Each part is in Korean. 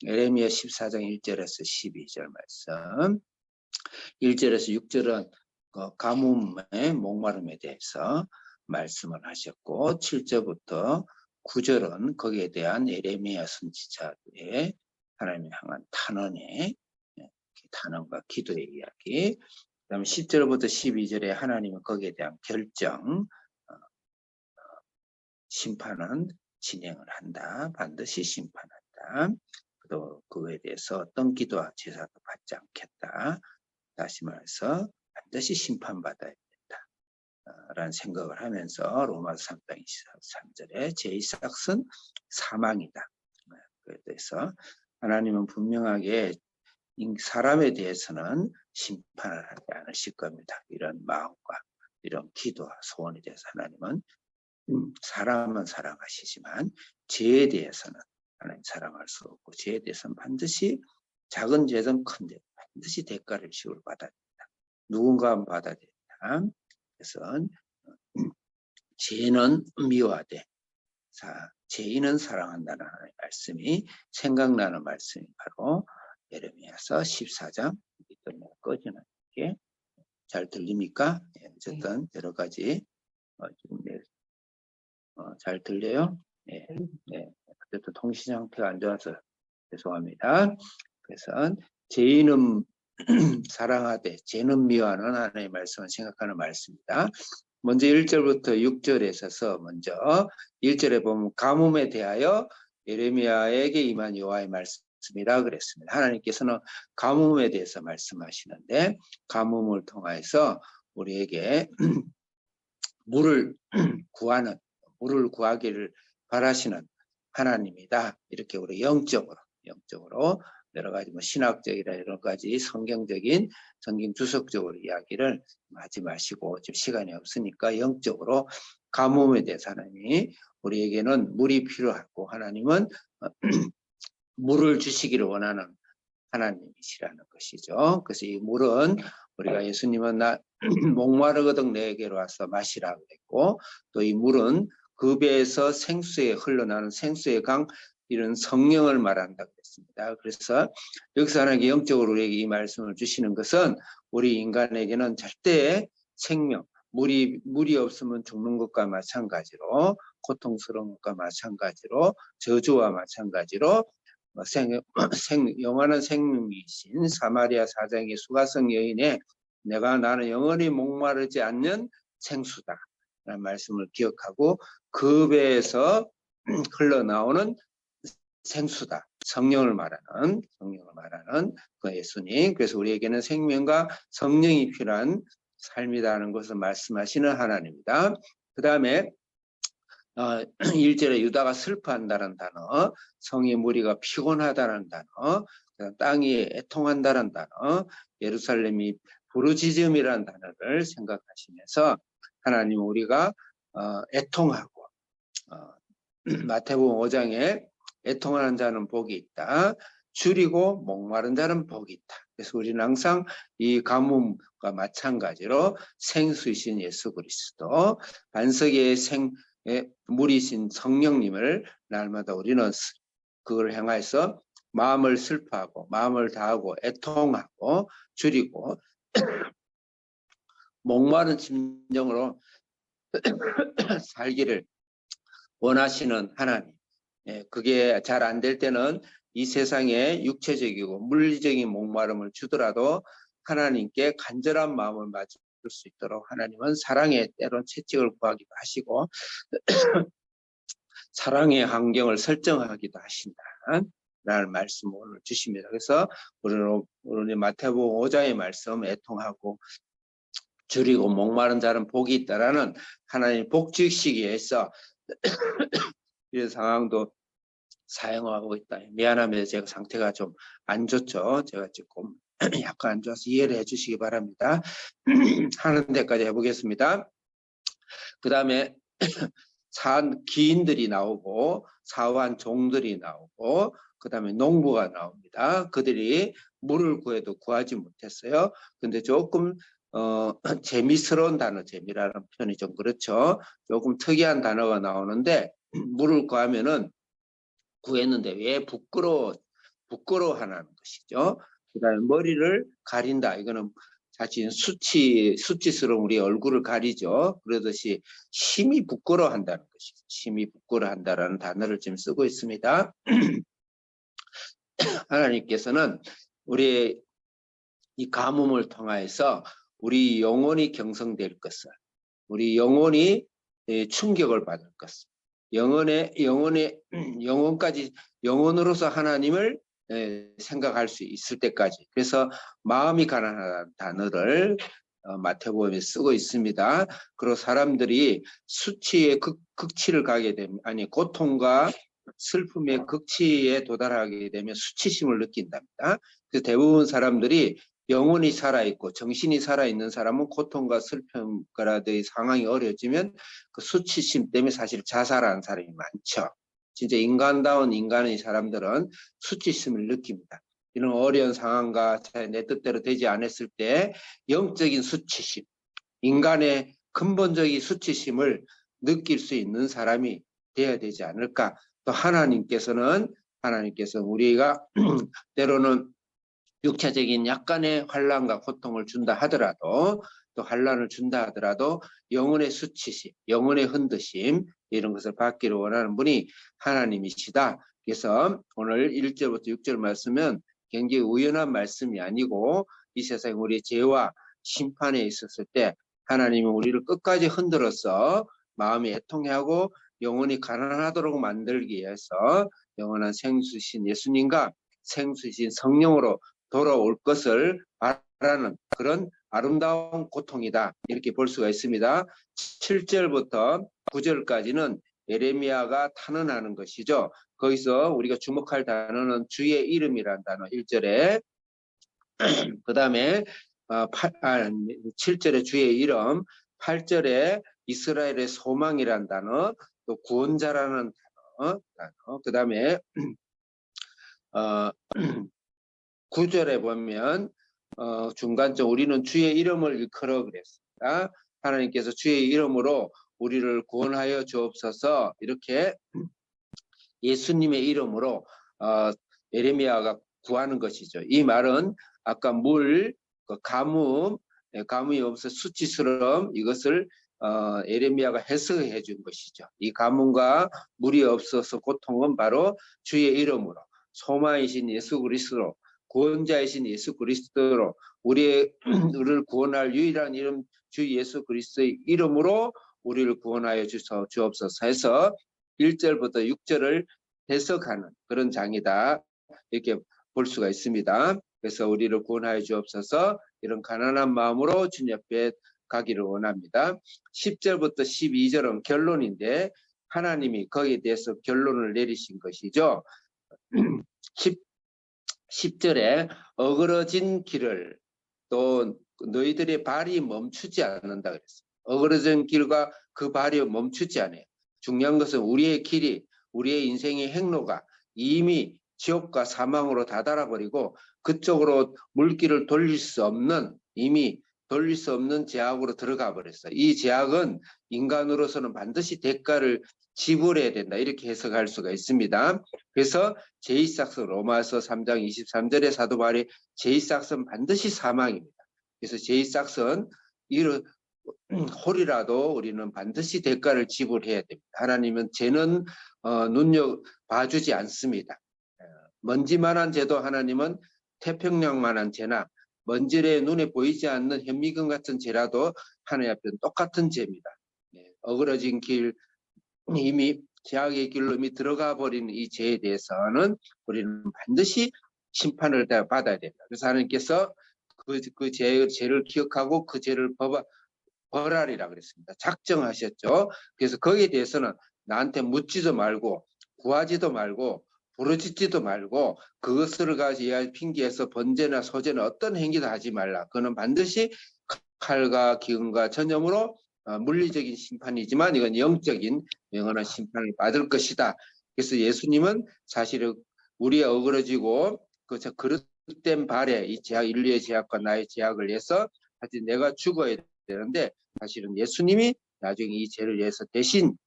에레미야 14장 1절에서 12절 말씀. 1절에서 6절은 가뭄의 목마름에 대해서 말씀을 하셨고 7절부터 9절은 거기에 대한 에레미야 선지자의 하나님을 향한 탄원과 기도의 이야기. 그 다음에 10절부터 12절에 하나님은 거기에 대한 결정, 심판은 진행을 한다. 반드시 심판한다. 또 그에 대해서 어떤 기도와 제사도 받지 않겠다. 다시 말해서 반드시 심판받아야 된다. 라는 생각을 하면서 로마서 3장 23절에 제2삭은 사망이다. 그래서 하나님은 분명하게 사람에 대해서는 심판을 하지 않으실 겁니다. 이런 마음과 이런 기도와 소원에 대해서 하나님은 사람은 사랑하시지만 죄에 대해서는 하나님 사랑할 수 없고 죄에 대해서는 반드시 작은 죄든 큰 죄든 반드시 대가를 지불 받아야 된다. 누군가는 받아야 된다. 그래서 죄는 미워하되 죄인은 사랑한다는 하나님의 말씀이 생각나는 말씀이 바로 예레미야서 14장 꺼지는 게 잘 들립니까? 어쨌든 여러 가지 잘 들려요? 네. 어쨌든 통신 상태가 안 좋아서 죄송합니다. 그래서 죄인은 사랑하되 죄는 미워하는 하나님의 말씀을 생각하는 말씀입니다. 먼저 1절부터 6절에 있어서 먼저 1절에 보면 가뭄에 대하여 예레미야에게 임한 여호와의 말씀이라 그랬습니다. 하나님께서는 가뭄에 대해서 말씀하시는데 가뭄을 통해서 우리에게 물을 구하기를 바라시는 하나님이다. 이렇게 우리 영적으로 여러 가지 신학적이나 여러 가지 성경적인 성경 주석적으로 이야기를 하지 마시고 지금 시간이 없으니까 영적으로 가뭄에 대해서 하나님이 우리에게는 물이 필요하고 하나님은 물을 주시기를 원하는 하나님이시라는 것이죠. 그래서 이 물은 우리가 예수님은 목마르거든 내게로 와서 마시라고 했고 또 이 물은 그 배에서 생수에 흘러나는 생수의 강 이런 성령을 말한다고 했습니다. 그래서 여기서 하나님께 영적으로 우리에게 이 말씀을 주시는 것은 우리 인간에게는 절대 생명, 물이 없으면 죽는 것과 마찬가지로 고통스러운 것과 마찬가지로 저주와 마찬가지로 영원한 생명이신 사마리아 사장의 수가성 여인의 나는 영원히 목마르지 않는 생수다 라는 말씀을 기억하고 그 배에서 흘러나오는 생수다. 성령을 말하는 그 예수님. 그래서 우리에게는 생명과 성령이 필요한 삶이라는 것을 말씀하시는 하나님입니다. 그 다음에 1절에 유다가 슬퍼한다는 단어, 성의 무리가 피곤하다는 단어, 땅이 애통한다는 단어, 예루살렘이 부르짖음이라는 단어를 생각하시면서 하나님 우리가 애통하고 마태복음 5장에 애통하는 자는 복이 있다. 줄이고 목마른 자는 복이 있다. 그래서 우리는 항상 이 가뭄과 마찬가지로 생수이신 예수 그리스도, 반석의 물이신 성령님을 날마다 우리는 그걸 향해서 마음을 슬퍼하고 마음을 다하고 애통하고 줄이고 목마른 심정으로 살기를 원하시는 하나님. 그게 잘 안 될 때는 이 세상에 육체적이고 물리적인 목마름을 주더라도 하나님께 간절한 마음을 맞출 수 있도록 하나님은 사랑의 때론 채찍을 구하기도 하시고 사랑의 환경을 설정하기도 하신다 라는 말씀을 오늘 주십니다. 그래서 우리는 마태복음 5장의 말씀 애통하고 줄이고 목마른 자는 복이 있다라는 하나님 복주시기 위해서 이런 상황도 사용하고 있다. 미안합니다. 제가 상태가 좀 안 좋죠. 제가 조금 약간 안 좋아서 이해를 해주시기 바랍니다. 하는 데까지 해보겠습니다. 그 다음에 기인들이 나오고 사후한 종들이 나오고 그 다음에 농부가 나옵니다. 그들이 물을 구해도 구하지 못했어요. 근데 조금 재미스러운 단어, 재미라는 표현이 좀 그렇죠. 조금 특이한 단어가 나오는데 물을 구하면은 구했는데 왜 부끄러워하는 것이죠. 그다음에 머리를 가린다. 이거는 자칫 수치스러운 우리 얼굴을 가리죠. 그러듯이 심히 부끄러워한다는 것이죠. 심히 부끄러워한다라는 단어를 지금 쓰고 있습니다. 하나님께서는 우리의 이 가뭄을 통하여서 우리 영혼이 경성될 것을, 우리 영혼이 충격을 받을 것을, 영혼까지, 영혼으로서 하나님을 생각할 수 있을 때까지. 그래서 마음이 가난하다는 단어를 마태복음에 쓰고 있습니다. 그리고 사람들이 수치의 극치를 가게 되면, 아니 고통과 슬픔의 극치에 도달하게 되면 수치심을 느낀답니다. 그래서 대부분 사람들이 영혼이 살아있고 정신이 살아있는 사람은 고통과 슬픔과라의 상황이 어려워지면 그 수치심 때문에 사실 자살하는 사람이 많죠. 진짜 인간다운 인간의 사람들은 수치심을 느낍니다. 이런 어려운 상황과 내 뜻대로 되지 않았을 때 영적인 수치심, 인간의 근본적인 수치심을 느낄 수 있는 사람이 되어야 되지 않을까. 또 하나님께서는 우리가 때로는 육체적인 약간의 환난과 고통을 준다 하더라도, 또 환난을 준다 하더라도 영혼의 수치심, 영혼의 흔드심, 이런 것을 받기를 원하는 분이 하나님이시다. 그래서 오늘 1절부터 6절 말씀은 굉장히 우연한 말씀이 아니고 이 세상 우리의 죄와 심판에 있었을 때 하나님은 우리를 끝까지 흔들어서 마음이 애통해하고 영혼이 가난하도록 만들기 위해서 영원한 생수신 예수님과 생수신 성령으로 돌아올 것을 바라는 그런 아름다운 고통이다. 이렇게 볼 수가 있습니다. 7절부터 9절까지는 예레미야가 탄원하는 것이죠. 거기서 우리가 주목할 단어는 주의 이름이라는 단어 1절에, 그 다음에 7절에 주의 이름, 8절에 이스라엘의 소망이라는 단어, 또 구원자라는 단어, 그 다음에 9절에 보면 중간쯤 우리는 주의 이름을 일컬어 그랬습니다. 하나님께서 주의 이름으로 우리를 구원하여 주옵소서, 이렇게 예수님의 이름으로 예레미야가 구하는 것이죠. 이 말은 아까 가뭄이 없어 수치스러움, 이것을 예레미야가 해석해 준 것이죠. 이 가뭄과 물이 없어서 고통은 바로 주의 이름으로, 소망이신 예수 그리스도로, 구원자이신 예수 그리스도로, 우리를 구원할 유일한 이름 주 예수 그리스도의 이름으로 우리를 구원하여 주옵소서 해서 1절부터 6절을 해석하는 그런 장이다, 이렇게 볼 수가 있습니다. 그래서 우리를 구원하여 주옵소서, 이런 가난한 마음으로 주님 앞에 가기를 원합니다. 10절부터 12절은 결론인데 하나님이 거기에 대해서 결론을 내리신 것이죠. 10절에 어그러진 길을, 또 너희들의 발이 멈추지 않는다 그랬어요. 어그러진 길과 그 발이 멈추지 않아요. 중요한 것은 우리의 길이, 우리의 인생의 행로가 이미 지옥과 사망으로 다다라버리고 그쪽으로 물길을 돌릴 수 없는, 이미 돌릴 수 없는 제약으로 들어가 버렸어요. 이 제약은 인간으로서는 반드시 대가를 지불해야 된다, 이렇게 해석할 수가 있습니다. 그래서 제2삭선, 로마서 3장 23절의 사도 바울이 제2삭선 반드시 사망입니다. 그래서 제2삭선 홀이라도 우리는 반드시 대가를 지불해야 됩니다. 하나님은 죄는 눈여봐주지 않습니다. 먼지만한 죄도 하나님은, 태평양만한 죄나 먼지에 눈에 보이지 않는 현미경 같은 죄라도 하나님 앞에는 똑같은 죄입니다. 어그러진 길, 이미 죄악의 길로 이미 들어가 버린 이 죄에 대해서는 우리는 반드시 심판을 받아야 됩니다. 그래서 하나님께서 그 죄를 기억하고 그 죄를 벌하리라 그랬습니다. 작정하셨죠. 그래서 거기에 대해서는 나한테 묻지도 말고 구하지도 말고 부르짖지도 말고 그것을 가지고 핑계해서 번제나 소제나 어떤 행위도 하지 말라. 그거는 반드시 칼과 기근과 전염으로 물리적인 심판이지만 이건 영적인 영원한 심판을 받을 것이다. 그래서 예수님은 사실은 우리의 어그러지고 그릇된 발에 이 제약, 인류의 제약과 나의 제약을 위해서 사실 내가 죽어야 되는데, 사실은 예수님이 나중에 이 죄를 위해서 대신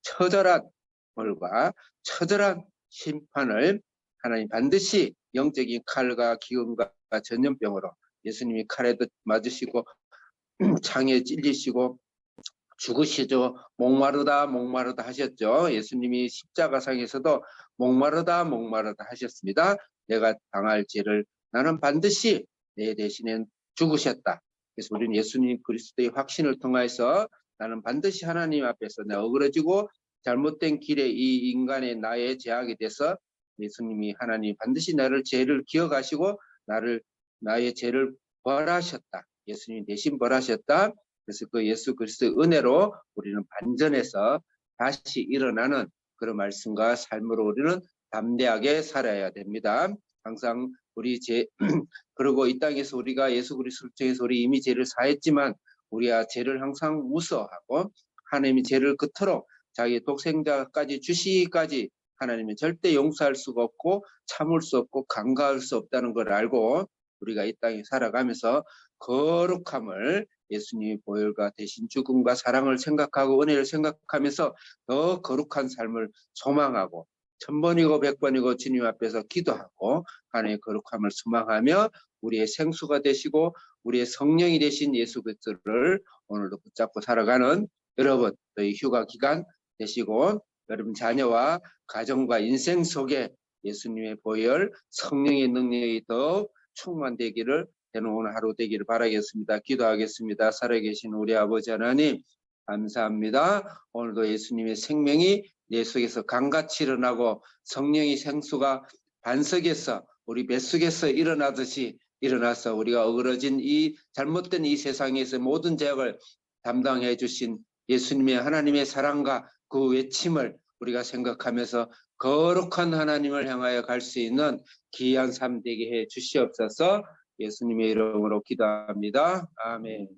처절한 벌과 처절한 심판을 하나님 반드시 영적인 칼과 기근과 전염병으로 예수님이 칼에도 맞으시고 창에 찔리시고 죽으시죠. 목마르다 목마르다 하셨죠. 예수님이 십자가상에서도 목마르다 목마르다 하셨습니다. 내가 당할 죄를 나는 반드시 내 대신에 죽으셨다. 그래서 우리는 예수님 그리스도의 확신을 통해서 나는 반드시 하나님 앞에서 내가 어그러지고 잘못된 길에 이 인간의 나의 죄악이 돼서 예수님이 하나님 반드시 나를 죄를 기억하시고 나의 죄를 벌하셨다. 예수님이 대신 벌하셨다. 그래서 그 예수 그리스도의 은혜로 우리는 반전해서 다시 일어나는 그런 말씀과 삶으로 우리는 담대하게 살아야 됩니다. 항상 우리 그리고 이 땅에서 우리가 예수 그리스도를 통해서 우리 이미 죄를 사했지만 우리가 죄를 항상 무서워하고 하나님이 죄를 그토록 자기 독생자까지 주시기까지 하나님은 절대 용서할 수가 없고 참을 수 없고 간과할 수 없다는 걸 알고 우리가 이 땅에 살아가면서 거룩함을 예수님의 보혈과 대신 죽음과 사랑을 생각하고 은혜를 생각하면서 더 거룩한 삶을 소망하고 1000번이고 100번이고 주님 앞에서 기도하고 하나님의 거룩함을 소망하며 우리의 생수가 되시고 우리의 성령이 되신 예수 그리스도를 오늘도 붙잡고 살아가는 여러분, 너희 휴가 기간 되시고 여러분 자녀와 가정과 인생 속에 예수님의 보혈, 성령의 능력이 더 충만되기를 되는 오늘 하루 되기를 바라겠습니다. 기도하겠습니다. 살아계신 우리 아버지 하나님 감사합니다. 오늘도 예수님의 생명이 내 속에서 강같이 일어나고 성령의 생수가 반석에서 우리 뱃속에서 일어나듯이 일어나서 우리가 어그러진 이 잘못된 이 세상에서 모든 죄악을 담당해 주신 예수님의 하나님의 사랑과 그 외침을 우리가 생각하면서 거룩한 하나님을 향하여 갈 수 있는 귀한 삶 되게 해 주시옵소서. 예수님의 이름으로 기도합니다. 아멘.